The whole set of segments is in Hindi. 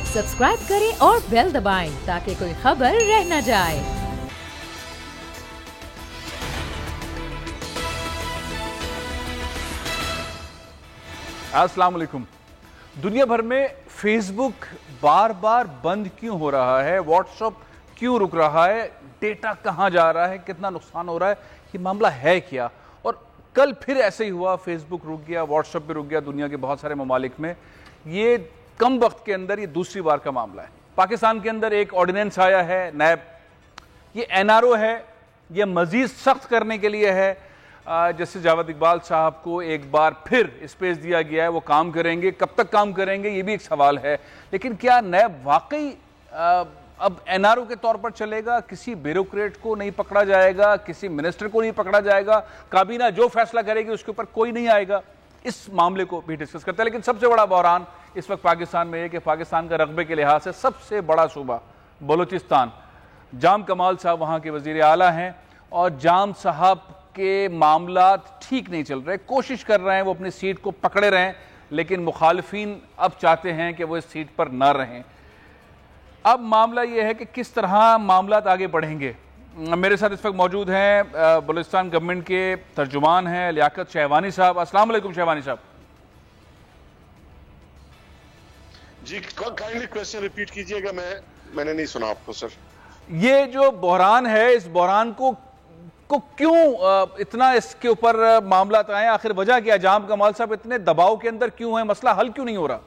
सब्सक्राइब करें और बेल दबाएं ताकि कोई खबर रह न जाए। अस्सलाम वालेकुम। दुनिया भर में फेसबुक बार बार बंद क्यों हो रहा है, व्हाट्सएप क्यों रुक रहा है, डेटा कहां जा रहा है, कितना नुकसान हो रहा है, ये मामला है क्या? और कल फिर ऐसे ही हुआ, फेसबुक रुक गया, व्हाट्सएप भी रुक गया दुनिया के बहुत सारे ममालिक में। ये कम वक्त के अंदर ये दूसरी बार का मामला है। पाकिस्तान के अंदर एक ऑर्डिनेंस आया है नैब, ये एनआरओ है, ये मजीद सख्त करने के लिए है। जैसे जावेद इकबाल साहब को एक बार फिर स्पेस दिया गया है, वो काम करेंगे, कब तक काम करेंगे ये भी एक सवाल है। लेकिन क्या नैब वाकई अब एनआरओ के तौर पर चलेगा? किसी ब्यूरोक्रेट को नहीं पकड़ा जाएगा, किसी मिनिस्टर को नहीं पकड़ा जाएगा, काबीना जो फैसला करेगी उसके ऊपर कोई नहीं आएगा? इस मामले को भी डिस्कस करते हैं। लेकिन सबसे बड़ा बहरान इस वक्त पाकिस्तान में है कि पाकिस्तान का रकबे के लिहाज से सबसे बड़ा सूबा बलूचिस्तान, जाम कमाल साहब वहाँ के वजीर आला हैं और जाम साहब के मामला ठीक नहीं चल रहे। कोशिश कर रहे हैं वो अपनी सीट को पकड़े रहें, लेकिन मुखालिफिन अब चाहते हैं कि वो इस सीट पर न रहें। अब मामला ये है कि किस तरह मामला आगे बढ़ेंगे। मेरे साथ इस वक्त मौजूद हैं बलूचिस्तान गवर्नमेंट के तर्जुमान हैं लियाकत शहवानी साहब। अस्सलाम वालेकुम शहवानी साहब। जी काइंडली क्वेश्चन रिपीट कीजिएगा, मैंने नहीं सुना आपको सर। ये जो बहरान है, इस बहरान को क्यों इतना इसके ऊपर मामला आए, आखिर वजह क्या? जाम कमाल साहब इतने दबाव के अंदर क्यों है, मसला हल क्यों नहीं हो रहा?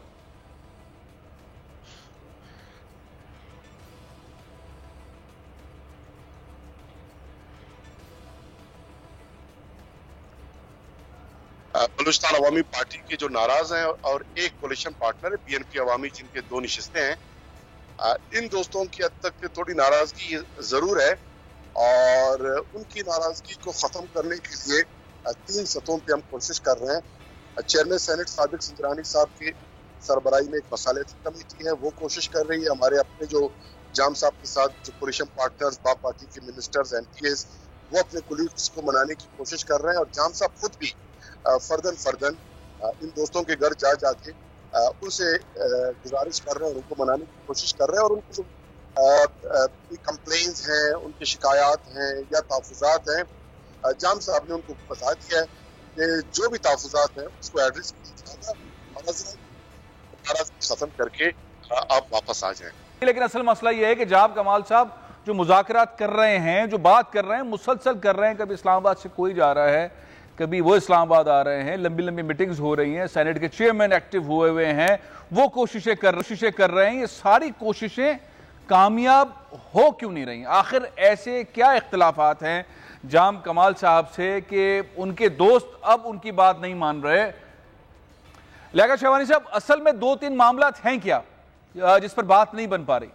बलूचिस्तान अवामी पार्टी के जो नाराज हैं और एक कोलिशन पार्टनर है बीएनपी अवामी, जिनके दो नशिस्तें हैं, इन दोस्तों की हद तक थोड़ी नाराजगी जरूर है और उनकी नाराजगी को खत्म करने के लिए 3 सतहों पे हम कोशिश कर रहे हैं। चेयरमैन सेनेट साबिक सिंजरानी साहब की सरबराही में एक मसालती कमेटी है, वो कोशिश कर रही है। हमारे अपने जो जाम साहब के साथ जो कोलिशन पार्टनर्स, बाप पार्टी के मिनिस्टर्स, एमपीएस, वो अपने कोलीग्स को मनाने की कोशिश कर रहे हैं और जाम साहब खुद भी फर्दन इन दोस्तों के घर जा जाके उनसे गुजारिश कर रहे हैं, उनको मनाने की कोशिश कर रहे हैं और उनकी जो कंप्लेंट्स हैं, उनकी शिकायत हैं या तहफ़्फ़ुज़ात हैं, जाम साहब ने उनको बता दिया है कि जो भी तहफ़्फ़ुज़ात हैं उसको एड्रेस कीजिएगा, खत्म करके आप वापस आ जाएं। लेकिन असल मसला यह है कि जाम कमाल साहब जो मुज़ाकरात कर रहे हैं, जो बात कर रहे हैं, मुसलसल कर रहे हैं। कभी इस्लामाबाद से कोई जा रहा है, कभी वो इस्लामाबाद आ रहे हैं, लंबी लंबी मीटिंग्स हो रही हैं, सेनेट के चेयरमैन एक्टिव हुए हुए हैं, वो कोशिशें कर रहे हैं। ये सारी कोशिशें कामयाब हो क्यों नहीं रही? आखिर ऐसे क्या इख्तिलाफात हैं जाम कमाल साहब से कि उनके दोस्त अब उनकी बात नहीं मान रहे? लियाकत शहवानी साहब, असल में 2-3 मामला हैं क्या जिस पर बात नहीं बन पा रही?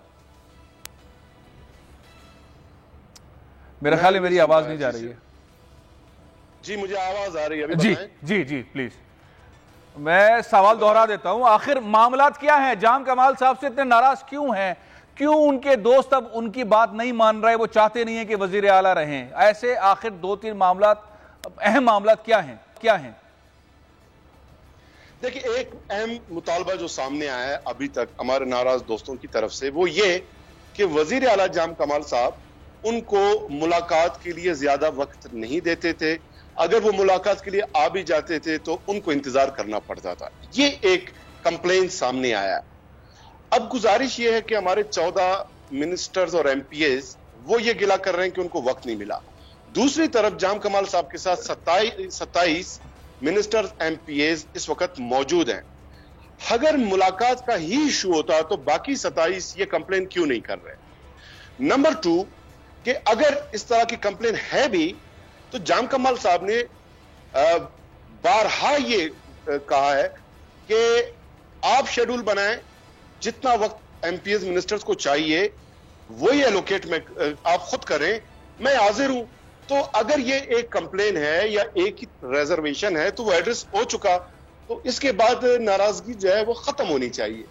मेरा ख्याल है मेरी आवाज नहीं जा रही है। जी मुझे आवाज आ रही है अभी। जी प्लीज। मैं सवाल दोहरा देता हूं, आखिर मामलात क्या हैं? जाम कमाल साहब से इतने नाराज क्यों हैं? क्यों उनके दोस्त अब उनकी बात नहीं मान रहे? वो चाहते नहीं है कि वजीर आला रहें। ऐसे आखिर 2-3 मामलात, अहम मामलात क्या हैं? देखिए, एक अहम मुतालबा जो सामने आया है अभी तक हमारे नाराज दोस्तों की तरफ से, वो ये कि वजीर आला जाम कमाल साहब उनको मुलाकात के लिए ज्यादा वक्त नहीं देते थे। अगर वो मुलाकात के लिए आ भी जाते थे तो उनको इंतजार करना पड़ता था। ये एक कंप्लेंट सामने आया। अब गुजारिश ये है कि हमारे 14 मिनिस्टर्स और एमपीएस वो ये गिला कर रहे हैं कि उनको वक्त नहीं मिला। दूसरी तरफ जाम कमाल साहब के साथ 27 मिनिस्टर्स, एमपीएस इस वक्त मौजूद हैं। अगर मुलाकात का ही इशू होता तो बाकी 27 ये कंप्लेन क्यों नहीं कर रहे? नंबर 2 कि अगर इस तरह की कंप्लेन है भी तो जाम कमाल साहब ने बारहा ये कहा है कि आप शेड्यूल बनाएं, जितना वक्त एमपीएस मिनिस्टर्स को चाहिए वही एलोकेट में आप खुद करें, मैं हाजिर हूं। तो अगर ये एक कंप्लेन है या एक ही रिजर्वेशन है तो वो एड्रेस हो चुका, तो इसके बाद नाराजगी जो है वो खत्म होनी चाहिए।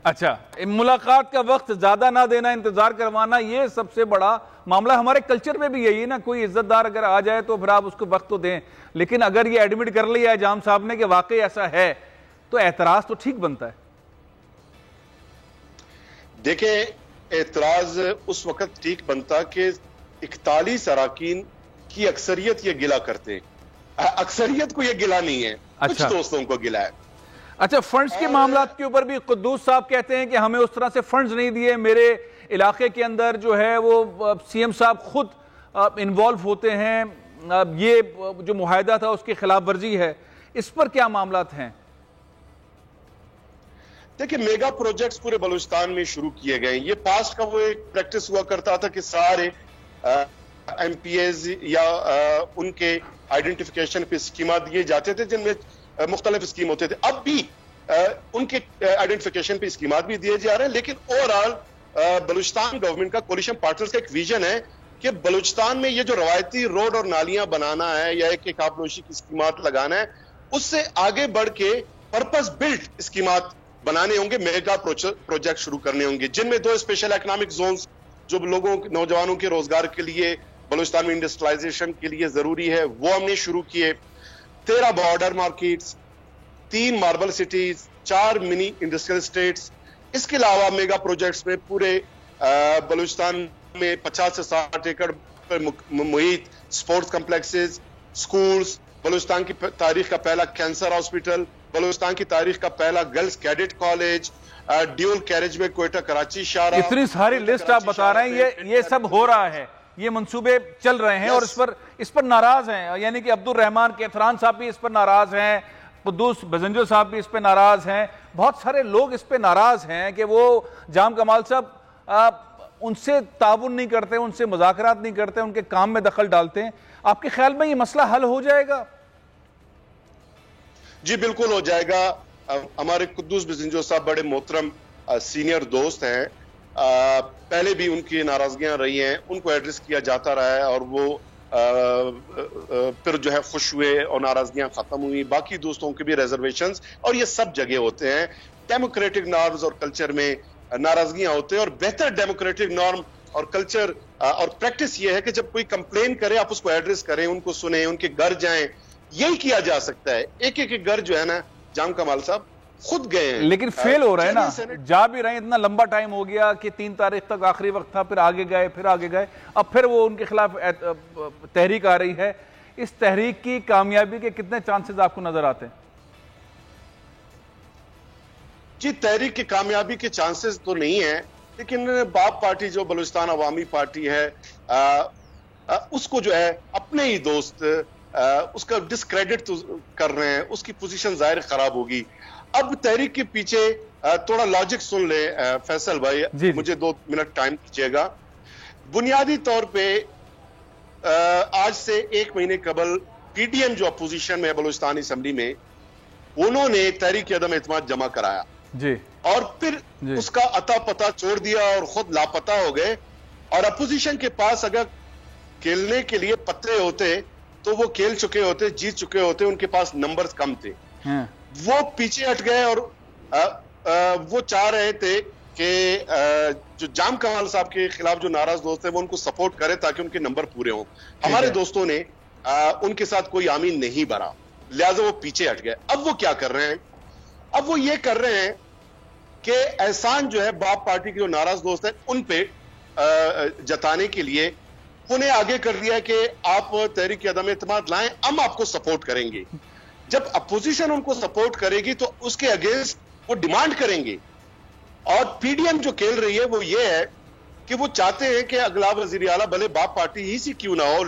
अच्छा, मुलाकात का वक्त ज्यादा ना देना, इंतजार करवाना, ये सबसे बड़ा मामला हमारे कल्चर में भी यही है ना। कोई इज्जतदार अगर आ जाए तो फिर आप उसको वक्त तो दें, लेकिन अगर ये एडमिट कर लिया है जाम साहब ने कि वाकई ऐसा है तो एतराज तो ठीक बनता है। देखें, एतराज उस वक्त ठीक बनता कि 41 अराकीन की अक्सरियत ये गिला करते हैं। अक्सरियत को ये गिला नहीं है, कुछ दोस्तों को गिला है। अच्छा, फंड्स के मामला के ऊपर भी कुद्दूस साहब कहते हैं कि हमें उस तरह से फंड्स नहीं दिए, मेरे इलाके के अंदर जो है वो सीएम साहब खुद इन्वॉल्व होते हैं, ये जो मुआहदा था उसकी खिलाफ वर्जी है, इस पर क्या मामलात हैं? देखिए, मेगा प्रोजेक्ट्स पूरे बलूचिस्तान में शुरू किए गए। ये पास्ट का वो एक प्रैक्टिस हुआ करता था कि सारे एमपीएज या उनके आइडेंटिफिकेशन पे स्कीमा दिए जाते थे जिनमें मुख्तलिफ स्कीम होते थे। अब भी उनके आइडेंटिफिकेशन पे स्कीमात भी दिए जा रहे हैं, लेकिन ओवरऑल बलूचिस्तान गवर्नमेंट का कोलिशन पार्टनर्स का एक विजन है कि बलूचिस्तान में ये जो रवायती रोड और नालियां बनाना है या एक आबनोशी की स्कीमात लगाना है, उससे आगे बढ़ के पर्पस बिल्ट स्कीमात बनाने होंगे, मेगा प्रोजेक्ट शुरू करने होंगे, जिनमें 2 स्पेशल इकोनॉमिक जोन्स जो लोगों नौजवानों के रोजगार के लिए बलूचिस्तान में इंडस्ट्रियलाइजेशन के लिए जरूरी है, वो हमने शुरू किए। 13 border markets, 3 marble cities, 4 mini industrial states. इसके अलावा मेगा प्रोजेक्ट्स में पूरे बलूचिस्तान में 50 से 60 एकड़ पर मुहित स्पोर्ट्स कम्प्लेक्सेस, स्कूल्स, बलूचिस्तान की तारीख का पहला कैंसर हॉस्पिटल, बलूचिस्तान की तारीख का पहला girls cadet college, dual carriage में कोयटा कराची शाहराह। इतनी सारी लिस्ट आप बता रहे हैं, ये सब हो रहा है, ये मंसूबे चल रहे हैं और इस पर नाराज हैं, यानी कि अब्दुल रहमान केथरान साहब भी इस पर नाराज हैं, कुद्दूस बजंजो साहब भी इस पर नाराज हैं, बहुत सारे लोग इस पर नाराज हैं कि वो जाम कमाल साहब उनसे ताउन नहीं करते, उनसे मुज़ाकरात नहीं करते, उनके काम में दखल डालते हैं। आपके ख्याल में ये मसला हल हो जाएगा? जी बिल्कुल हो जाएगा। हमारे कुद्दूस बजंजो साहब बड़े मोहतरम सीनियर दोस्त हैं, पहले भी उनकी नाराजगियां रही हैं, उनको एड्रेस किया जाता रहा है और वो फिर जो है खुश हुए और नाराजगियां खत्म हुई। बाकी दोस्तों के भी रिजर्वेशंस और ये सब जगह होते हैं। डेमोक्रेटिक नॉर्म्स और कल्चर में नाराजगियां होते हैं और बेहतर डेमोक्रेटिक नॉर्म और कल्चर और प्रैक्टिस ये है कि जब कोई कंप्लेन करे आप उसको एड्रेस करें, उनको सुने, उनके घर जाएं, यही किया जा सकता है। एक एक घर जो है ना, जाम कमाल साहब खुद गए हैं, लेकिन फेल हो रहे हैं ना, जा भी रहे हैं। इतना लंबा टाइम हो गया कि 3 तारीख तक आखिरी वक्त था, फिर आगे गए, फिर आगे गए, अब फिर वो उनके खिलाफ तहरीक आ रही है। इस तहरीक की कामयाबी के कितने चांसेस आपको नजर आते हैं? जी, तहरीक की कामयाबी के चांसेस तो नहीं है, लेकिन बाप पार्टी जो बलूचिस्तान अवामी पार्टी है उसको जो है अपने ही दोस्त उसका डिस्क्रेडिट तो कर रहे हैं, उसकी पोजीशन जाहिर खराब होगी। अब तहरीक के पीछे थोड़ा लॉजिक सुन ले फैसल भाई, मुझे 2 मिनट टाइम दीजिएगा। बुनियादी तौर पे आज से 1 महीने कबल पीडीएम जो अपोजिशन में है बलूचिस्तान असेंबली में, उन्होंने तहरीक अदम एतमाद जमा कराया जी, और फिर उसका अता पता छोड़ दिया और खुद लापता हो गए। और अपोजिशन के पास अगर खेलने के लिए पत्ते होते तो वो खेल चुके होते, जीत चुके होते, उनके पास नंबर्स कम थे। वो पीछे हट गए और वो चाह रहे थे कि जो जाम कमाल साहब के खिलाफ जो नाराज दोस्त है वो उनको सपोर्ट करे ताकि उनके नंबर पूरे हों। हमारे दोस्तों ने उनके साथ कोई आमीन नहीं भरा, लिहाजा वो पीछे हट गए। अब वो क्या कर रहे हैं? अब वो ये कर रहे हैं कि एहसान जो है बाप पार्टी के जो नाराज दोस्त हैं उन पे जताने के लिए उन्हें आगे कर दिया कि आप तहरीक अदम एतमाद लाएं, हम आपको सपोर्ट करेंगे। जब अपोजिशन उनको सपोर्ट करेगी तो उसके अगेंस्ट वो डिमांड करेंगे। और पीडीएम जो खेल रही है वो ये है कि वो चाहते हैं कि अगला वजीर आला भले बाप पार्टी ही सी क्यों ना हो,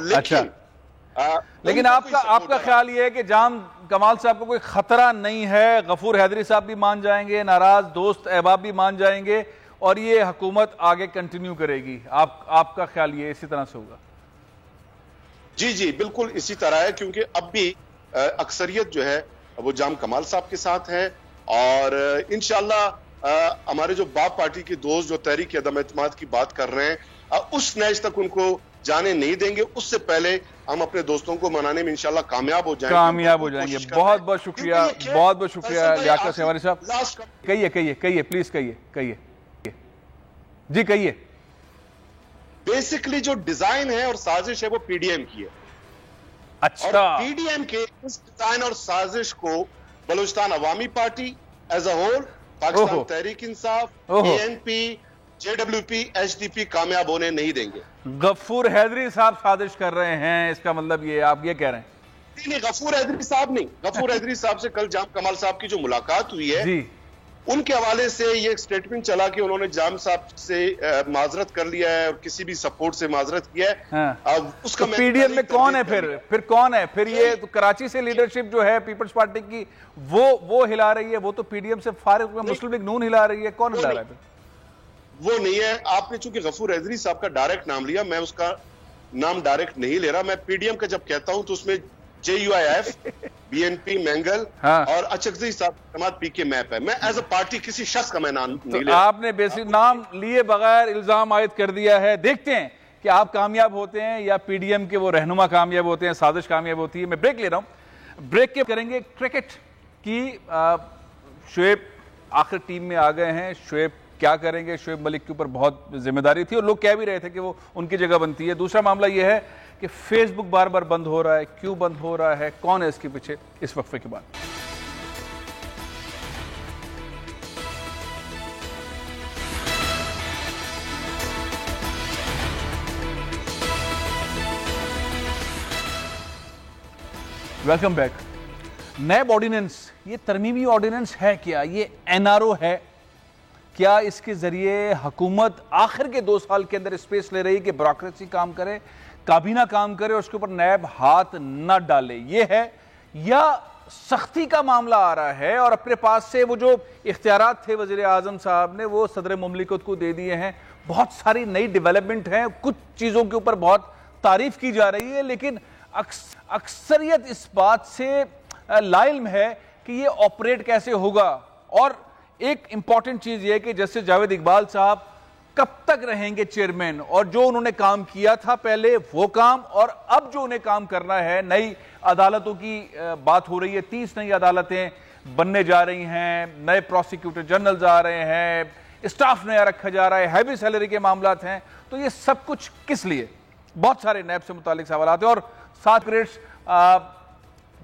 लेकिन आपका ख्याल ये है कि जाम कमाल साहब को कोई खतरा नहीं है? गफूर हैदरी साहब भी मान जाएंगे, नाराज दोस्त अहबाब भी मान जाएंगे और ये हुकूमत आगे कंटिन्यू करेगी? आपका ख्याल ये इसी तरह से होगा? जी जी बिल्कुल इसी तरह है, क्योंकि अब भी अक्सरियत जो है वो जाम कमाल साहब के साथ है और इंशाल्लाह हमारे जो बाप पार्टी के दोस्त जो तहरीक अदम एतमाद की बात कर रहे हैं उस नैज तक उनको जाने नहीं देंगे। उससे पहले हम अपने दोस्तों को मनाने में इंशाल्लाह कामयाब हो जाएंगे। बहुत बहुत शुक्रिया, बहुत बहुत शुक्रिया लियाकत सेवारी साहब। कहिए प्लीज कहिए जी, कहिए। बेसिकली जो डिजाइन है और साजिश है वो पीडीएम की है। अच्छा, और पीडीएम के इस डिजाइन और साजिश को Balochistan Awami Party as a whole, Pakistan Tehreek Insaf, ANP, JWP HDP कामयाब होने नहीं देंगे। गफूर हैदरी साहब साजिश कर रहे हैं, इसका मतलब ये आप ये कह रहे हैं? नहीं, गफूर हैदरी साहब नहीं, गफूर हैदरी साहब से कल जाम कमाल साहब की जो मुलाकात हुई है जी, उनके हवाले से ये एक स्टेटमेंट चला कि उन्होंने जाम साहब से माजरत कर लिया है और किसी भी सपोर्ट से माजरत किया है। हाँ। अब उसका तो पीडीएम में कौन है फिर कौन है फिर? ये तो कराची से लीडरशिप जो है पीपल्स पार्टी की वो हिला रही है, वो तो पीडीएम से फारिग मुस्लिम लीग नून हिला रही है, कौन हिला रहा है? वो नहीं है। आपने चूंकि गफूर हैदरी साहब का डायरेक्ट नाम लिया, मैं उसका नाम डायरेक्ट नहीं ले रहा। मैं पीडीएम का जब कहता हूं तो उसमें JUIF, BNP, मैंगल और अचकज़ई साहब जमात PK मैप है। मैं एज अ पार्टी किसी शख्स का मैं नाम नहीं ले रहा। आपने बेसिक नाम लिए बगैर इल्जाम आयद कर दिया है। देखते हैं कि आप कामयाब होते हैं या पीडीएम के वो रहनुमा कामयाब होते हैं, साजिश कामयाब होती है। मैं ब्रेक ले रहा हूं, ब्रेक के करेंगे क्रिकेट की। शुएब आखिर टीम में आ गए हैं, शुएब क्या करेंगे? शुएब मलिक के ऊपर बहुत जिम्मेदारी थी और लोग कह भी रहे थे कि वो उनकी जगह बनती है। दूसरा मामला यह है कि फेसबुक बार बार बंद हो रहा है, क्यों बंद हो रहा है, कौन है इसके पीछे? इस वक्फे के बाद वेलकम बैक। नैब ऑर्डिनेंस, ये तरमीमी ऑर्डिनेंस है क्या? ये NRO है क्या? इसके जरिए हुकूमत आखिर के 2 साल के अंदर स्पेस ले रही है कि ब्यूरोक्रेसी काम करे, काबीना काम करे और उसके ऊपर नैब हाथ न डाले, ये है? या सख्ती का मामला आ रहा है और अपने पास से वो जो इख्तियारात थे वजीर आजम साहब ने वो सदर मुमलिकत को दे दिए हैं? बहुत सारी नई डेवलपमेंट हैं, कुछ चीज़ों के ऊपर बहुत तारीफ की जा रही है, लेकिन अक्सरियत इस बात से लाइल्म है कि ये ऑपरेट कैसे होगा। और एक इंपॉर्टेंट चीज़ ये है कि जस्टिस जावेद इकबाल साहब कब तक रहेंगे चेयरमैन, और जो उन्होंने काम किया था पहले वो काम, और अब जो उन्हें काम करना है, नई अदालतों की बात हो रही है, 30 नई अदालतें बनने जा रही हैं, नए प्रोसिक्यूटर जनरल्स आ रहे हैं, स्टाफ नया रखा जा रहा है, हैवी सैलरी के मामलात हैं, तो ये सब कुछ किस लिए? बहुत सारे नैब से मुतालिक सवाल आते हैं। और 7 ग्रेड्स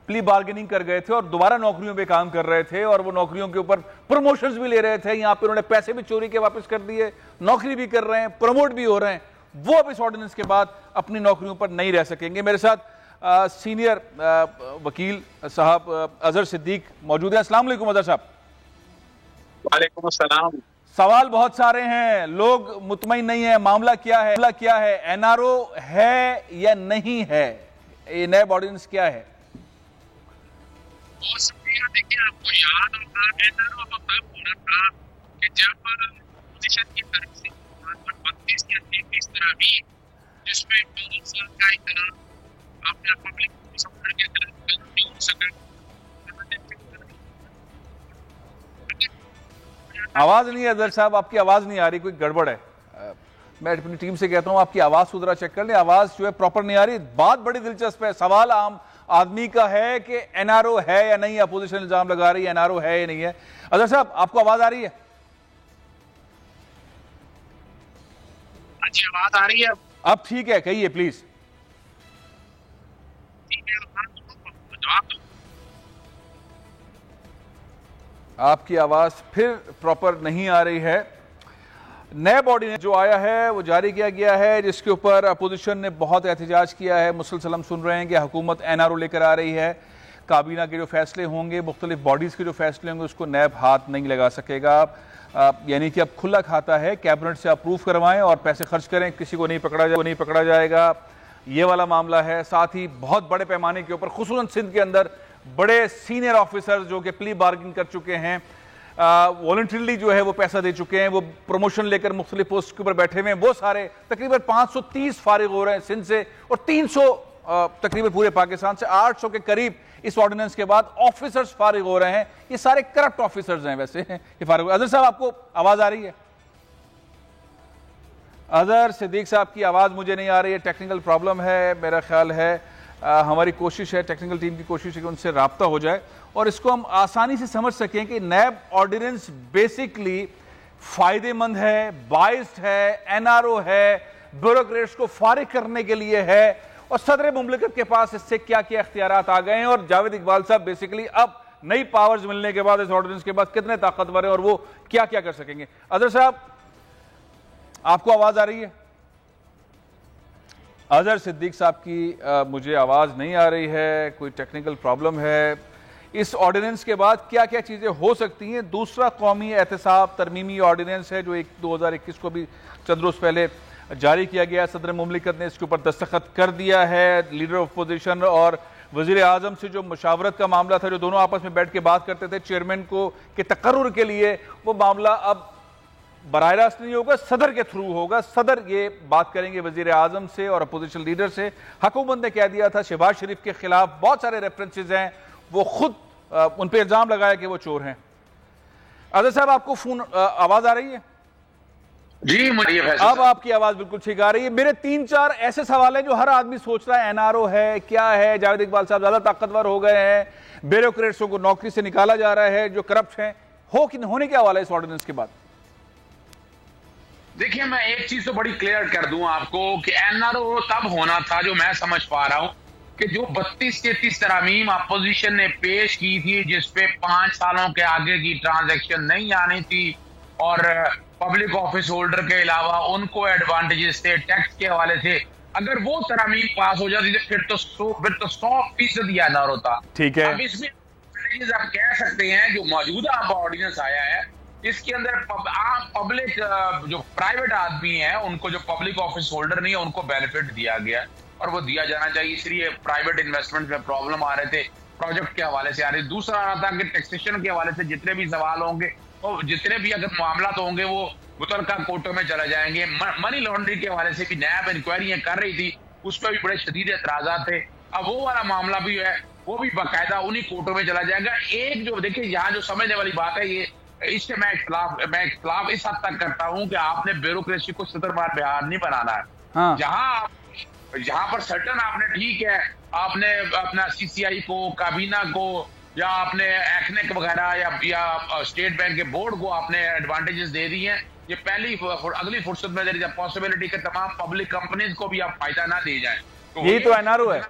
प्ली बार्गेनिंग कर गए थे और दोबारा नौकरियों पे काम कर रहे थे और वो नौकरियों के ऊपर प्रमोशंस भी ले रहे थे। यहाँ पे उन्होंने पैसे भी चोरी के वापस कर दिए, नौकरी भी कर रहे हैं, प्रमोट भी हो रहे हैं। वो अब इस ऑर्डिनेंस के बाद अपनी नौकरियों पर नहीं रह सकेंगे। मेरे साथ सीनियर वकील साहब अजहर सिद्दीक मौजूद हैं। अस्सलाम वालेकुम अजहर साहब। वालेकुम अस्सलाम। सवाल बहुत सारे हैं, लोग मुतमईन नहीं है, मामला क्या है? NRO है या नहीं है? ये नैब ऑर्डिनेंस क्या है? बहुत शुक्रिया। देखिए, आपको याद होगा NRO तब होना था कि जब अपोजिशन की तरफ से 32 या 33 तरह भी जिसमें 2 साल का इतना आपने पब्लिक सपोर्ट के खिलाफ नहीं हो सका। आवाज नहीं है अजहर साहब, आपकी आवाज नहीं आ रही, कोई गड़बड़ है। मैं अपनी टीम से कहता हूं आपकी आवाज सुधरा चेक कर ले, आवाज जो है प्रॉपर नहीं आ रही। बात बड़ी दिलचस्प है, सवाल आम आदमी का है कि NRO है या नहीं, अपोजिशन इल्जाम लगा रही है NRO है या नहीं है। अजहर साहब, आपको आवाज आ रही है? अच्छी आवाज आ रही है? अब ठीक है, कहिए प्लीज। आपकी आवाज फिर प्रॉपर नहीं आ रही है। नैब ऑर्डिनेंस जो आया है वो जारी किया गया है, जिसके ऊपर अपोजिशन ने बहुत एहतजाज किया है। मुसलसल सुन रहे हैं कि हुकूमत NRO लेकर आ रही है, काबीना के जो फैसले होंगे, मुख्तलिफ बॉडीज़ के जो फैसले होंगे, उसको नैब हाथ नहीं लगा सकेगा। यानी कि अब खुला खाता है, कैबिनेट से अप्रूव करवाएं और पैसे खर्च करें, किसी को नहीं पकड़ा जाएगा, ये वाला मामला है। साथ ही बहुत बड़े पैमाने के ऊपर खुसूसन सिंध के अंदर बड़े सीनियर ऑफिसर जो कि प्ली बार्गिंग कर चुके हैं, वॉलंटरीली जो है वो पैसा दे चुके हैं, वो प्रमोशन लेकर मुख्तलिफ पोस्ट के ऊपर बैठे हुए हैं, वो सारे तकरीबन 530 फारिग हो रहे हैं सिंध से, और 300 तकरीबन पूरे पाकिस्तान से, 800 के करीब इस ऑर्डिनेंस के बाद ऑफिसर्स फारिग हो रहे हैं। ये सारे करप्ट ऑफिसर्स हैं वैसे ये फारिग। अजहर साहब, आपको आवाज आ रही है? अजहर सिद्दीक साहब की आवाज मुझे नहीं आ रही है, टेक्निकल प्रॉब्लम है मेरा ख्याल है। हमारी कोशिश है, टेक्निकल टीम की कोशिश है कि उनसे राब्ता हो जाए और इसको हम आसानी से समझ सकें कि नैब ऑर्डिनेंस बेसिकली फायदेमंद है, बाइस्ड है, NRO है, ब्यूरोक्रेट्स को फारिग करने के लिए है, और सदर मुमलिकत के पास इससे क्या क्या इख्तियारात आ गए हैं, और जावेद इकबाल साहब बेसिकली अब नई पावर्स मिलने के बाद इस ऑर्डिनेंस के बाद कितने ताकतवर है और वो क्या क्या कर सकेंगे। अजहर साहब, आपको आवाज आ रही है? अजहर सिद्दीक साहब की मुझे आवाज नहीं आ रही है, कोई टेक्निकल प्रॉब्लम है। इस ऑर्डिनेंस के बाद क्या क्या चीजें हो सकती हैं? दूसरा कौमी एहतसाब तरमीमी ऑर्डिनेंस है जो 2021 को भी चंद रोज पहले जारी किया गया। सदर मुमलिकत ने इसके ऊपर दस्तखत कर दिया है। लीडर ऑफ अपोजिशन और वजीर आजम से जो मुशावरत का मामला था, जो दोनों आपस में बैठ के बात करते थे चेयरमैन को के तकर्रुर के लिए, वो मामला अब बराह रास्त नहीं होगा, सदर के थ्रू होगा। सदर ये बात करेंगे वजीर आजम से और अपोजिशन लीडर से। हुकूमत ने कह दिया था शहबाज शरीफ के खिलाफ बहुत सारे रेफरेंसेज हैं, वो खुद उन पर इल्जाम लगाया कि वो चोर हैं। अजहर साहब, आपको फोन आवाज आ रही है? जी, मुझे अब आपकी आवाज बिल्कुल ठीक आ रही है। मेरे 3-4 ऐसे सवाल हैं जो हर आदमी सोच रहा है, एनआरओ है, क्या है, जावेद इकबाल साहब ज्यादा ताकतवर हो गए हैं, ब्यूरोक्रेट्सों को नौकरी से निकाला जा रहा है, जो करप्ट हैं, होने क्या वाला है इस ऑर्डिनेंस के बाद? देखिए, मैं एक चीज तो बड़ी क्लियर कर दूं आपको कि एनआरओ तब होना था, जो मैं समझ पा रहा हूं, कि जो 32-33 तरामीम अपोजिशन ने पेश की थी, जिसपे 5 सालों के आगे की ट्रांजैक्शन नहीं आनी थी और पब्लिक ऑफिस होल्डर के अलावा उनको एडवांटेजेस थे, टैक्स के हवाले से, अगर वो तरामीम पास हो जाती तो फिर तो 100% एनआरओ था। ठीक है। अब इसमें आप कह सकते हैं जो मौजूदा ऑर्डिनेंस आया है, इसके अंदर पब्लिक जो प्राइवेट आदमी है, उनको जो पब्लिक ऑफिस होल्डर नहीं है, उनको बेनिफिट दिया गया और वो दिया जाना चाहिए। इसलिए प्राइवेट इन्वेस्टमेंट में प्रॉब्लम आ रहे थे, प्रोजेक्ट के हवाले से आ रहे। दूसरा आ रहा था कि टैक्सेशन के हवाले से जितने भी सवाल होंगे, तो जितने भी अगर मामला तो होंगे, वो मुतलका कोर्टों में चले जाएंगे। मनी लॉन्ड्रिंग के हवाले से भी नैब इंक्वायरियां कर रही थी, उस पर भी बड़े शदीद एतराजात थे। अब वो वाला मामला भी है, वो भी बाकायदा उन्हीं कोर्टों में चला जाएगा। एक जो देखिए, यहाँ जो समझने वाली बात है, ये इससे मैं इख्तिलाफ इस हद तक करता हूँ कि आपने ब्यूरोक्रेसी को सदरमार बिहार नहीं बनाना है। हाँ। जहां पर सर्टन आपने, ठीक है, आपने अपना सीसीआई को, काबीना को, या आपने एक्नेक वगैरह या स्टेट बैंक के बोर्ड को आपने एडवांटेजेस दे दी हैं, ये अगली फुर्सत में देर पॉसिबिलिटी के तमाम पब्लिक कंपनीज को भी आप फायदा ना दे जाए। यही तो एनआरओ है।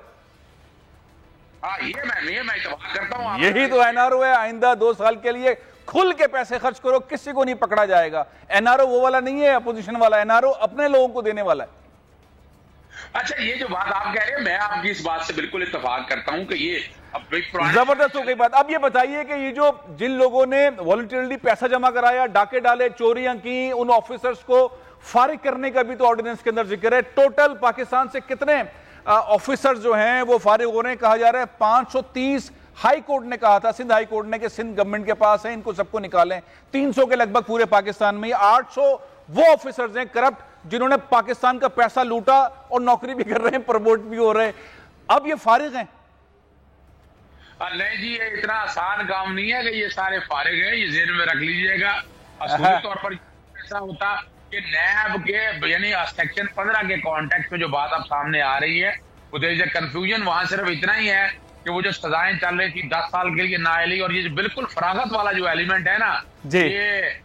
हाँ, ये मैं इत्तेफाक करता हूँ। यही तो एनआरओ है। आइंदा 2 साल के लिए खुल के पैसे खर्च करो, किसी को नहीं पकड़ा जाएगा। एनआरओ वो वाला नहीं है अपोजिशन वाला, एनआरओ अपने लोगों को देने वाला है। अच्छा, ये जो बात आप कह रहे हैं, मैं आपकी इस बात से बिल्कुल इत्तेफाक करता हूं कि ये जबरदस्त हो गई बात। अब ये बताइए कि ये जो जिन लोगों ने वॉलंटियरली पैसा जमा कराया, डाके डाले, चोरियां की, उन ऑफिसर्स को फारिग करने का भी तो ऑर्डिनेंस के अंदर जिक्र है। टोटल पाकिस्तान से कितने ऑफिसर्स जो हैं वो फारिग हो रहे हैं? कहा जा रहा है 530 हाई कोर्ट ने कहा था, सिंध हाई कोर्ट ने, कि सिंध गवर्नमेंट के पास है, इनको सबको निकालें। 300 के लगभग पूरे पाकिस्तान में। 800 वो ऑफिसर्स हैं करप्ट, जिन्होंने पाकिस्तान का पैसा लूटा और नौकरी भी कर रहे हैं, प्रमोट भी हो रहे हैं। अब ये फारिग हैं? नहीं जी, ये इतना आसान काम नहीं है कि ये सारे फारिग हैं, ये जेहन में रख लीजिएगा। असली तौर पर ऐसा होता कि नैब के यानी सेक्शन 15 के कॉन्टेक्स्ट में जो बात अब सामने आ रही है, वो कंफ्यूजन वहां सिर्फ इतना ही है कि वो जो सजाएं चल रही थी 10 साल के लिए नाअहली, और ये जो बिल्कुल फरागत वाला जो एलिमेंट है ना, ये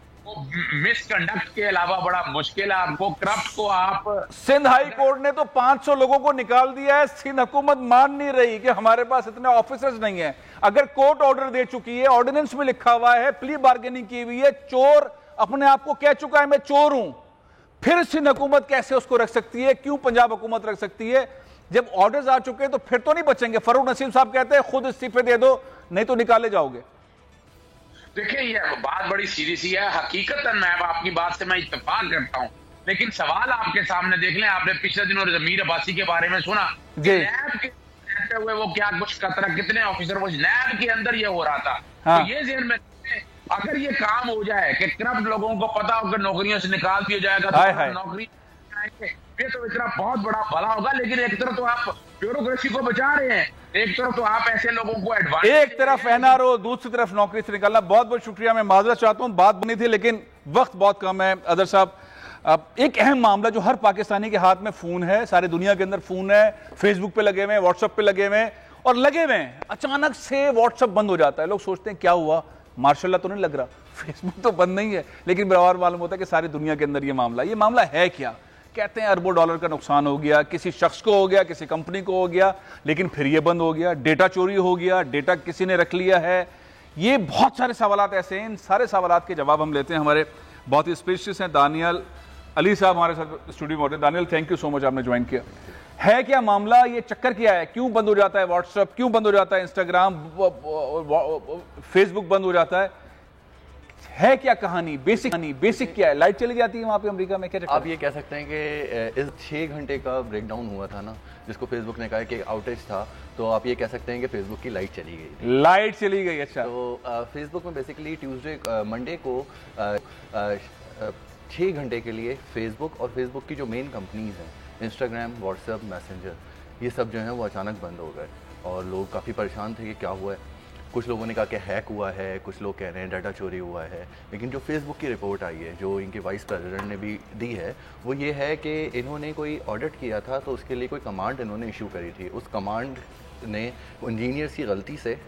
मिसकंडक्ट के अलावा बड़ा मुश्किल है। आपको करप्ट को आप, सिंध हाई कोर्ट ने तो 500 लोगों को निकाल दिया है। सिंध हुकूमत मान नहीं रही कि हमारे पास इतने ऑफिसर्स नहीं है। अगर कोर्ट ऑर्डर दे चुकी है, ऑर्डिनेंस में लिखा हुआ है, प्ली बार्गेनिंग की हुई है, चोर अपने आप को कह चुका है मैं चोर हूं, फिर सिंध हुकूमत कैसे उसको रख सकती है? क्यों पंजाब हुकूमत रख सकती है? जब ऑर्डर्स आ चुके हैं तो फिर तो नहीं बचेंगे। फरूक नसीम साहब कहते हैं खुद इस्तीफे दे दो, नहीं तो निकाले जाओगे। देखिए, ये बात बड़ी सीरियस है। हकीकतन मैं आपकी बात से मैं इत्तेफाक करता हूं, लेकिन सवाल आपके सामने देख लें। आपने पिछले दिनों ज़मीर अब्बासी के बारे में सुना, नैब के रहते हुए वो क्या कुछ कतरा, कितने ऑफिसर वो नैब के अंदर ये हो रहा था। हाँ। तो ये जेहन में, अगर ये काम हो जाए कि करप्ट लोगों को पता होकर नौकरियों से निकाल दिया जाएगा, तो नौकरी ये तो इतना बहुत बड़ा भला होगा। लेकिन एक तरफ तो आप ब्यूरोक्रेसी को बचा रहे हैं, एक तरफ तो आप ऐसे लोगों को एडवांटेज, एक तरफ एनआरओ, दूसरी तरफ नौकरी से निकालना। बहुत बहुत शुक्रिया, मैं माजरत चाहता हूं, बात बनी थी लेकिन वक्त बहुत कम है। अदर साहब, एक अहम मामला जो हर पाकिस्तानी के हाथ में फोन है, सारी दुनिया के अंदर फोन है, फेसबुक पे लगे हुए हैं, व्हाट्सएप पे लगे हुए हैं, और लगे हुए हैं, अचानक से व्हाट्सएप बंद हो जाता है। लोग सोचते हैं क्या हुआ, मार्शल तो नहीं लग रहा, फेसबुक तो बंद नहीं है, लेकिन बराबर मालूम होता है कि सारी दुनिया के अंदर ये मामला है क्या? कहते हैं अरबों डॉलर का नुकसान हो गया, किसी शख्स को हो गया, किसी कंपनी को हो गया, लेकिन फिर ये बंद हो गया। डेटा चोरी हो गया, डेटा किसी ने रख लिया है। ये बहुत सारे सवालात ऐसे हैं। इन सारे सवालात के जवाब हम लेते हैं। हमारे बहुत ही स्पेशलिस्ट हैं दानियल अली साहब हमारे साथ स्टूडियो में होते हैं। Daniyal, thank you so much, आपने ज्वाइन किया। है क्या मामला, ये चक्कर क्या है, क्यों बंद हो जाता है व्हाट्सएप, क्यों बंद हो जाता है इंस्टाग्राम, फेसबुक बंद हो जाता है क्या कहानी, बेसिक क्या है? लाइट चली जाती है वहां पे अमेरिका में, क्या चक्कर? आप ये कह सकते हैं कि इस 6 घंटे का ब्रेकडाउन हुआ था ना, जिसको फेसबुक ने कहा कि आउटेज था, तो आप ये कह सकते हैं कि फेसबुक की लाइट चली गई। लाइट चली गई, अच्छा। तो फेसबुक में बेसिकली मंडे को 6 घंटे के लिए फेसबुक और फेसबुक की जो मेन कंपनीज हैं, इंस्टाग्राम, व्हाट्सएप, मैसेंजर, ये सब जो हैं वो अचानक बंद हो गए और लोग काफ़ी परेशान थे कि क्या हुआ है। कुछ लोगों ने कहा कि हैक हुआ है, कुछ लोग कह रहे हैं डाटा चोरी हुआ है, लेकिन जो फेसबुक की रिपोर्ट आई है, जो इनके वाइस प्रेसिडेंट ने भी दी है, वो ये है कि इन्होंने कोई ऑडिट किया था, तो उसके लिए कोई कमांड इन्होंने इशू करी थी। उस कमांड ने इंजीनियर्स की गलती से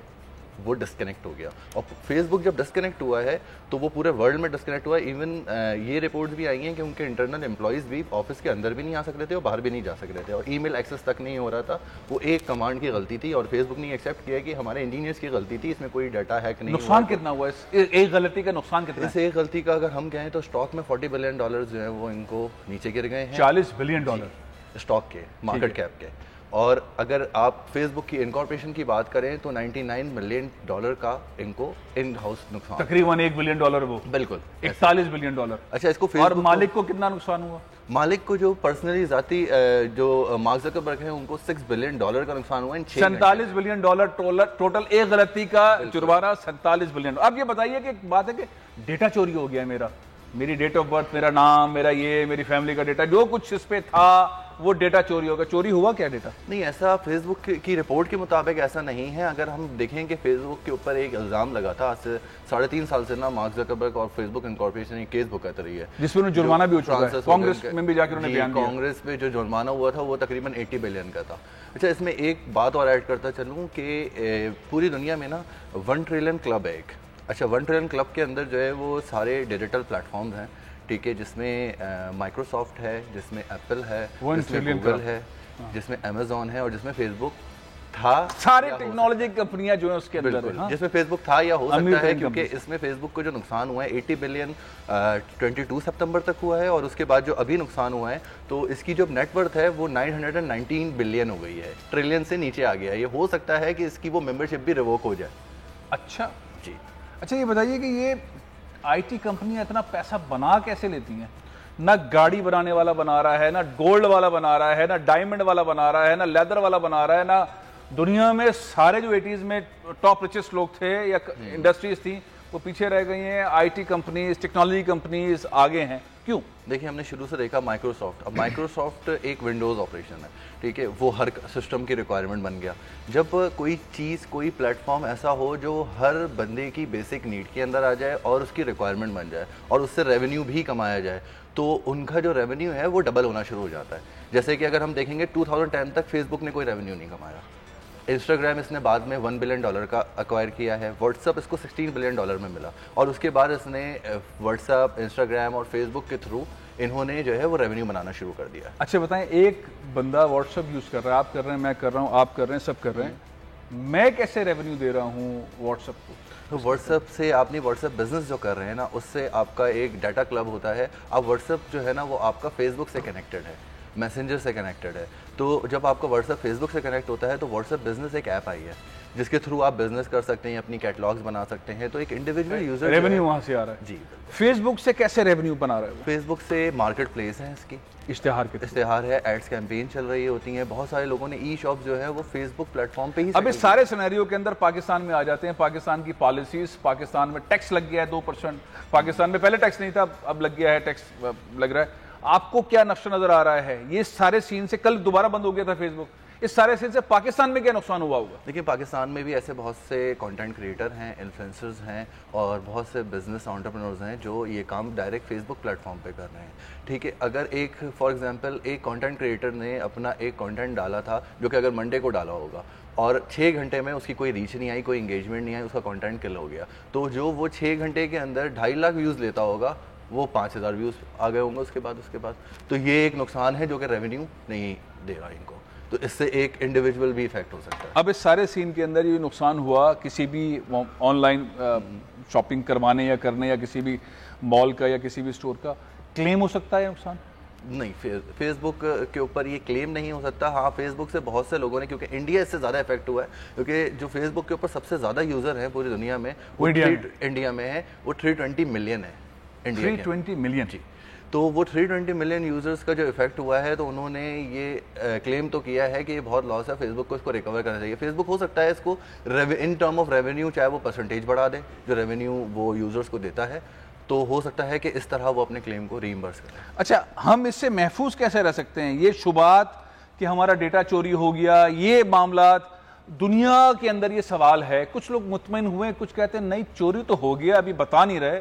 वो डिस्कनेक्ट हो गया, और फेसबुक जब डिस्कनेक्ट हुआ है तो वो पूरे वर्ल्ड में डिस्कनेक्ट हुआ है। इवन ये रिपोर्ट्स भी आई हैं कि उनके इंटरनल एम्प्लॉयज़ भी ऑफिस के अंदर भी नहीं आ सक रहे थे और बाहर भी नहीं जा सक रहे थे, और ईमेल एक्सेस तक नहीं हो रहा था। वो एक कमांड की गलती थी और फेसबुक ने एक्सेप्ट किया कि हमारे इंजीनियर्स की गलती थी, इसमें कोई डाटा हैक नहीं। नुकसान कितना हुआ एक गलती का? नुकसान कितना? इस एक गलती का अगर हम कहें तो स्टॉक में $40 बिलियन जो है वो इनको नीचे गिर गए हैं। $40 बिलियन स्टॉक के, मार्केट कैप के। और अगर आप फेसबुक की इनकॉर्पोरेशन की बात करें तो $99 मिलियन का इनको इन हाउस नुकसान, तकरीबन $1 बिलियन वो, बिल्कुल $41 बिलियन। अच्छा, इसको और मालिक को कितना नुकसान हुआ? मालिक को जो पर्सनली जाती जो मार्क ज़करबर्ग है, उनको $6 बिलियन का नुकसान हुआ। $47 बिलियन टोटल, एक गलती का जुर्माना $47 बिलियन। अब ये बताइए कि एक बात है कि डेटा चोरी हो गया मेरी डेट ऑफ बर्थ, मेरा नाम, मेरा ये, मेरी फैमिली का डेटा, जो कुछ इस पे था वो डेटा चोरी होगा। चोरी हुआ क्या डेटा? नहीं, ऐसा फेसबुक की रिपोर्ट के मुताबिक ऐसा नहीं है। अगर हम देखें कि फेसबुक के ऊपर एक इल्ज़ाम लगा था आज से 3.5 साल से ना, मार्क ज़करबर्ग और फेसबुक इनकॉर्पोरेशन एक केस बुक कर रही है जिसमें जुर्माना भी हो चुका है, कांग्रेस में भी जाकर उन्होंने बयान दिया। कांग्रेस में जो जुर्माना हुआ था वो तकरीबन $80 बिलियन का था। अच्छा, इसमें एक बात और ऐड करता चलूँ कि पूरी दुनिया में ना 1 ट्रिलियन क्लब है एक। अच्छा, 1 ट्रिलियन क्लब के अंदर जो है वो सारे डिजिटल प्लेटफॉर्म्स हैं, ठीक है, जिसमें माइक्रोसॉफ्ट है, जिसमें एप्पल है, जिसमें गूगल है, जिसमें अमेजोन है और जिसमें फेसबुक था। सारे टेक्नोलॉजी कंपनियां जो है उसके अंदर है, जिसमें फेसबुक था या हो सकता है, क्योंकि इसमें फेसबुक को जो नुकसान हुआ है 80 बिलियन 22 सितंबर तक हुआ है, और उसके बाद जो अभी नुकसान हुआ है तो इसकी जो नेटवर्थ है वो 919 बिलियन हो गई है, ट्रिलियन से नीचे आ गया है। ये हो सकता है कि इसकी वो मेंबरशिप भी रिवोक हो जाए। अच्छा जी। अच्छा, ये बताइए कि ये आईटी कंपनियां इतना पैसा बना कैसे लेती हैं? ना गाड़ी बनाने वाला बना रहा है, ना गोल्ड वाला बना रहा है, ना डायमंड वाला बना रहा है, ना लेदर वाला बना रहा है, ना दुनिया में सारे जो 80s में टॉप रिचेस्ट लोग थे या इंडस्ट्रीज थी वो पीछे रह गई हैं। आईटी कंपनीज, टेक्नोलॉजी कंपनीज आगे हैं, क्यों? देखिए, हमने शुरू से देखा माइक्रोसॉफ्ट। अब माइक्रोसॉफ्ट एक विंडोज़ ऑपरेशन है, ठीक है, वो हर सिस्टम की रिक्वायरमेंट बन गया। जब कोई चीज़, कोई प्लेटफॉर्म ऐसा हो जो हर बंदे की बेसिक नीड के अंदर आ जाए और उसकी रिक्वायरमेंट बन जाए और उससे रेवेन्यू भी कमाया जाए, तो उनका जो रेवेन्यू है वो डबल होना शुरू हो जाता है। जैसे कि अगर हम देखेंगे 2010 तक फेसबुक ने कोई रेवेन्यू नहीं कमाया। इंस्टाग्राम इसने बाद में $1 बिलियन का एक्वायर किया है। व्हाट्सअप इसको $16 बिलियन में मिला, और उसके बाद इसने व्हाट्सअप, इंस्टाग्राम और फेसबुक के थ्रू इन्होंने जो है वो रेवेन्यू बनाना शुरू कर दिया। अच्छा बताएं, एक बंदा व्हाट्सअप यूज़ कर रहा है, आप कर रहे हैं, मैं कर रहा हूँ, आप कर रहे हैं, सब कर रहे हैं, मैं कैसे रेवेन्यू दे रहा हूँ व्हाट्सअप को? तो व्हाट्सअप से आपने व्हाट्सअप बिजनेस जो कर रहे हैं ना, उससे आपका एक डाटा क्लब होता है। अब व्हाट्सअप जो है ना वो आपका फेसबुक से कनेक्टेड है, मैसेंजर से कनेक्टेड है। तो जब आपका व्हाट्सअप फेसबुक से कनेक्ट होता है तो व्हाट्सअप बिजनेस एक ऐप आई है जिसके थ्रू आप बिजनेस कर सकते हैं, अपनी कैटलॉग्स बना सकते हैं। तो एक इंडिविजुअल यूजर रेवेन्यू वहाँ से आ रहा है। जी। फेसबुक से कैसे रेवेन्यू बना रहा है? फेसबुक से मार्केट प्लेस है, इसकी इश्तेहार है, एड्स कैंपेन चल रही होती हैं। बहुत सारे लोगों ने ई शॉप जो है वो फेसबुक प्लेटफॉर्म पे ही। अब इस सारे सिनेरियो के अंदर पाकिस्तान में आ जाते हैं। पाकिस्तान की पॉलिसीज, पाकिस्तान में टैक्स लग गया है 2%। पाकिस्तान में पहले टैक्स नहीं था, अब लग गया है, टैक्स लग रहा है। आपको क्या नक्शा नजर आ रहा है? ये सारे सीन से कल दोबारा बंद हो गया था फेसबुक, इस सारे सीन से पाकिस्तान में क्या नुकसान हुआ होगा? देखिए, पाकिस्तान में भी ऐसे बहुत से कंटेंट क्रिएटर हैं, इन्फ्लुएंसर्स हैं और बहुत से बिजनेस एंटरप्रेन्योर्स हैं जो ये काम डायरेक्ट फेसबुक प्लेटफॉर्म पे कर रहे हैं। ठीक है, अगर एक फॉर एग्जांपल एक कंटेंट क्रिएटर ने अपना एक कंटेंट डाला था जो कि अगर मंडे को डाला होगा और 6 घंटे में उसकी कोई रीच नहीं आई, कोई इंगेजमेंट नहीं आई, उसका कंटेंट किल हो गया, तो जो वो 6 घंटे के अंदर 2.5 लाख व्यूज़ लेता होगा वो 5000 व्यूज़ आ गए होंगे उसके बाद। तो ये एक नुकसान है जो कि रेवेन्यू नहीं दे रहा इनको। तो इससे एक इंडिविजुअल भी इफेक्ट हो सकता है। अब इस सारे सीन के अंदर ये नुकसान हुआ किसी भी ऑनलाइन शॉपिंग करवाने या करने या किसी भी मॉल का या किसी भी स्टोर का, क्लेम हो सकता है नुकसान? नहीं, फेसबुक के ऊपर ये क्लेम नहीं हो सकता। हाँ, फेसबुक से बहुत से लोगों ने, क्योंकि इंडिया इससे ज़्यादा इफेक्ट हुआ है, क्योंकि जो फेसबुक के ऊपर सबसे ज़्यादा यूज़र हैं पूरी दुनिया में वो इंडिया में है, वो 320 मिलियन है इंडिया 320 मिलियन जी। तो वो 320 मिलियन यूज़र्स का जो इफेक्ट हुआ है, तो उन्होंने ये क्लेम तो किया है कि ये बहुत लॉस है, फेसबुक को इसको रिकवर करना चाहिए। फेसबुक हो सकता है इसको इन टर्म ऑफ रेवेन्यू, चाहे वो परसेंटेज बढ़ा दे जो रेवेन्यू वो यूज़र्स को देता है, तो हो सकता है कि इस तरह वो अपने क्लेम को रीइंबर्स करें। अच्छा, हम इससे महफूज कैसे रह सकते हैं? ये शुबात कि हमारा डेटा चोरी हो गया, ये मामला दुनिया के अंदर ये सवाल है। कुछ लोग मुतमईन हुए, कुछ कहते हैं नहीं चोरी तो हो गया, अभी बता नहीं रहे,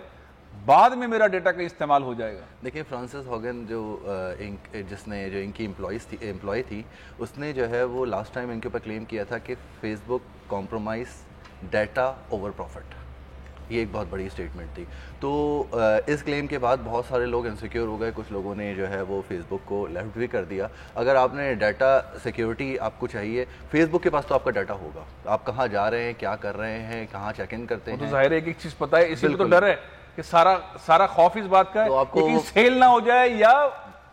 बाद में मेरा डेटा का इस्तेमाल हो जाएगा। देखिए, फ्रांसिस हॉगन जो जिसने जो इनकी एम्प्लॉय थी, उसने जो है वो लास्ट टाइम इनके ऊपर क्लेम किया था कि Facebook compromise data over profit. ये एक बहुत बड़ी स्टेटमेंट थी। तो इस क्लेम के बाद बहुत सारे लोग इनसिक्योर हो गए, कुछ लोगों ने जो है वो फेसबुक को लेफ्ट भी कर दिया। अगर आपने डाटा सिक्योरिटी आपको चाहिए, फेसबुक के पास तो आपका डाटा होगा, आप कहाँ जा रहे हैं, क्या कर रहे हैं, कहाँ चेक इन करते हैं, तो जाहिर है एक चीज पता है, इसीलिए तो डर है कि सारा खौफ इस बात का है तो आपको कि सेल ना हो जाए या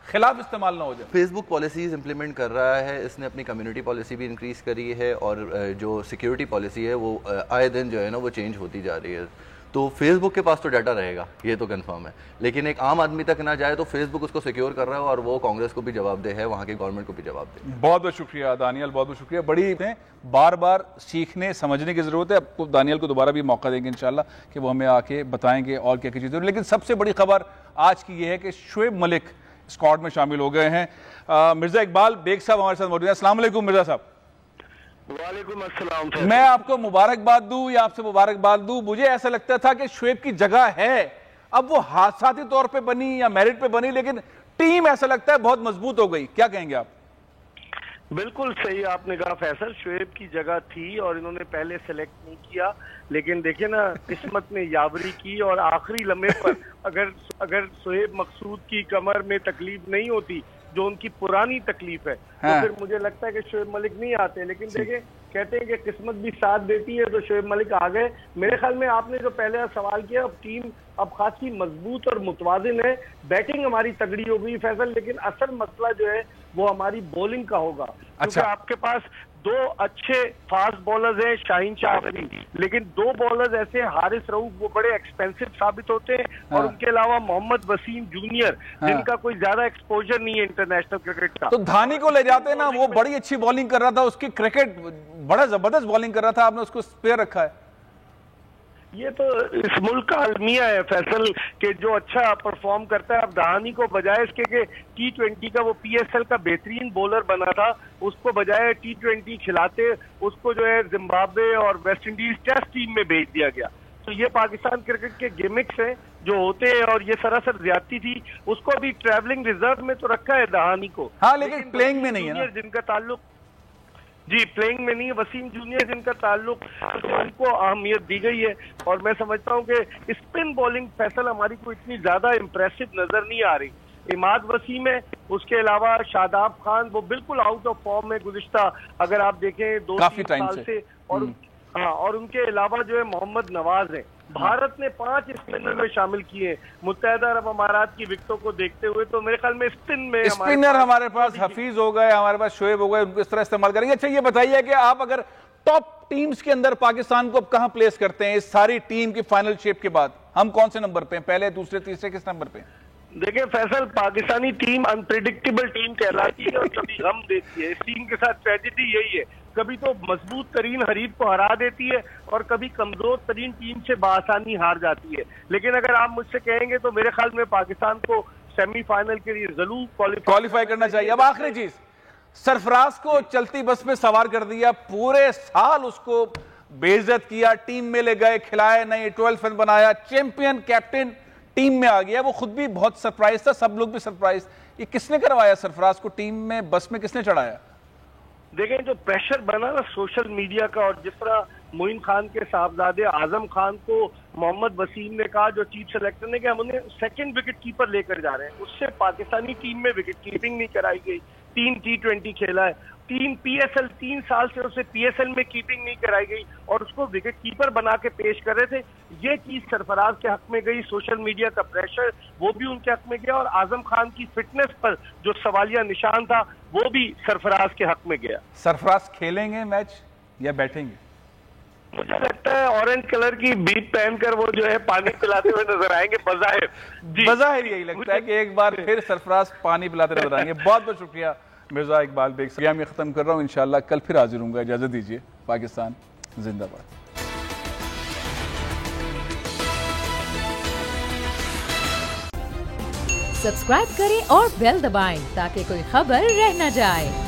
खिलाफ इस्तेमाल ना हो जाए। फेसबुक पॉलिसीज इंप्लीमेंट कर रहा है, इसने अपनी कम्युनिटी पॉलिसी भी इंक्रीज करी है, और जो सिक्योरिटी पॉलिसी है वो आए दिन जो है ना वो चेंज होती जा रही है। तो फेसबुक के पास तो डाटा रहेगा, ये तो कंफर्म है, लेकिन एक आम आदमी तक ना जाए तो फेसबुक उसको सिक्योर कर रहा है, और वो कांग्रेस को भी जवाबदेह है, वहाँ की गवर्नमेंट को भी जवाबदेह है। बहुत बहुत शुक्रिया दानियल, बहुत बहुत शुक्रिया। बड़ी बार बार सीखने समझने की जरूरत है। आपको दानियल को दोबारा भी मौका देंगे इंशाल्लाह कि वो हमें आके बताएंगे और क्या क्या चीज़ें। लेकिन सबसे बड़ी खबर आज की ये है कि शुएब मलिक स्क्वाड में शामिल हो गए हैं। मिर्जा इकबाल बेग साहब हमारे साथ मौजूद हैं। अस्सलाम वालेकुम मिर्जा साहब। वालेकुम अस्सलाम। मैं आपको मुबारकबाद दूं या आपसे मुबारकबाद दूं, मुझे ऐसा लगता था कि शुएब की जगह है, अब वो हादसाती तौर पे बनी या मेरिट पे बनी, लेकिन टीम ऐसा लगता है बहुत मजबूत हो गई। क्या कहेंगे आप? बिल्कुल सही आपने कहा फैसल, शुएब की जगह थी और इन्होंने पहले सेलेक्ट नहीं किया, लेकिन देखिए ना किस्मत ने यावरी की और आखिरी लम्हे पर अगर शुएब मकसूद की कमर में तकलीफ नहीं होती जो उनकी पुरानी तकलीफ है, तो फिर मुझे लगता है कि शुएब मलिक नहीं आते। लेकिन देखिए, कहते हैं कि किस्मत भी साथ देती है, तो शुएब मलिक आ गए। मेरे ख्याल में आपने जो पहले सवाल किया, अब टीम अब खासी मजबूत और मुतवाजिन है, बैटिंग हमारी तगड़ी हो गई फैसल, लेकिन असल मसला जो है वो हमारी बॉलिंग का होगा। क्योंकि आपके पास दो अच्छे फास्ट बॉलर्स हैं, शाहीन शाफरी, लेकिन दो बॉलर्स ऐसे हारिस रऊफ, वो बड़े एक्सपेंसिव साबित होते हैं, और उनके अलावा मोहम्मद वसीम जूनियर, जिनका कोई ज्यादा एक्सपोजर नहीं है इंटरनेशनल क्रिकेट का। तो धानी को ले जाते ना, वो बड़ी अच्छी बॉलिंग कर रहा था, उसकी क्रिकेट बड़ा जबरदस्त बॉलिंग कर रहा था, आपने उसको स्पेयर रखा है। ये तो इस मुल्क का अलमिया है फैसल के जो अच्छा परफॉर्म करता है। अब दहानी को बजाय इसके कि T20 का वो PSL का बेहतरीन बॉलर बना था, उसको बजाय T20 खिलाते उसको जो है जिम्बाब्वे और वेस्ट इंडीज टेस्ट टीम में भेज दिया गया। तो ये पाकिस्तान क्रिकेट के गिमिक्स हैं जो होते हैं, और ये सरासर ज्यादती थी। उसको भी ट्रैवलिंग रिजर्व में तो रखा है दहानी को, हाँ, लेकिन प्लेइंग में नहीं है ना। जिनका ताल्लुक जी प्लेइंग में नहीं है, वसीम जूनियर जिनका ताल्लुक, उनको अहमियत दी गई है। और मैं समझता हूं कि स्पिन बॉलिंग फैसल हमारी को इतनी ज्यादा इंप्रेसिव नजर नहीं आ रही। इमाद वसीम है, उसके अलावा शादाब खान वो बिल्कुल आउट ऑफ फॉर्म है गुज़िश्ता, अगर आप देखें 2-3 साल से। और हाँ, और उनके अलावा जो है मोहम्मद नवाज है। भारत ने 5 स्पिनर में शामिल किए मुत्तहिदा अरब अमारात की विकेटों को देखते हुए, तो मेरे ख्याल में स्पिनर हमारे पास हफीज हो गए, हमारे पास शोएब हो गए, उनको इस तरह इस्तेमाल करेंगे। अच्छा, ये बताइए कि आप अगर टॉप टीम्स के अंदर पाकिस्तान को अब कहां प्लेस करते हैं इस सारी टीम की फाइनल शेप के बाद? हम कौन से नंबर पे हैं? पहले, दूसरे, तीसरे, किस नंबर पे? देखिए Faisal, Pakistani team unpredictable team कहलाती है और कभी गम देती है। इस टीम के साथ ट्रेजेडी यही है, कभी तो मजबूत तरीन हरीफ को हरा देती है और कभी कमजोर तरीन टीम से बासानी हार जाती है। लेकिन अगर आप मुझसे कहेंगे तो मेरे ख्याल में पाकिस्तान को सेमीफाइनल के लिए जरूर क्वालिफाई करना चाहिए। अब आखिरी चीज, सरफराज को चलती बस में सवार कर दिया, पूरे साल उसको बेइज्जत किया, टीम में ले गए, खिलाए नहीं, 12 रन बनाया, चैंपियन कैप्टन टीम में आ गया। वो खुद भी बहुत सरप्राइज था, सब लोग भी सरप्राइज। ये किसने करवाया सरफराज को टीम में, बस में किसने चढ़ाया? देखें, जो प्रेशर बना ना सोशल मीडिया का, और जिस तरह मोइन खान के साहबजादे आजम खान को मोहम्मद वसीम ने कहा जो चीफ सेलेक्टर ने, कि हम उन्हें सेकंड विकेट कीपर लेकर जा रहे हैं, उससे पाकिस्तानी टीम में विकेट कीपिंग नहीं कराई गई। 3 T20 खेला है 3 साल से उसे PSL में कीपिंग नहीं कराई गई और उसको विकेट कीपर बना के पेश कर रहे थे। ये चीज सरफराज के हक में गई, सोशल मीडिया का प्रेशर वो भी उनके हक में गया और आजम खान की फिटनेस पर जो सवालिया निशान था वो भी सरफराज के हक में गया। सरफराज खेलेंगे मैच या बैठेंगे? मुझे लगता है ऑरेंज कलर की बीप पहनकर वो जो है पानी पिलाते हुए नजर आएंगे बज़ाहिर। बज़ाहिर यही लगता है कि एक बार फिर सरफराज पानी पिलाते नजर आएंगे। बहुत बहुत शुक्रिया मिर्जा इकबाल बेग। मैं खत्म कर रहा हूँ, इंशाल्लाह कल फिर हाजिर हूँगा। इजाजत दीजिए। पाकिस्तान जिंदाबाद। सब्सक्राइब करें और बेल दबाएं ताकि कोई खबर रह न जाए।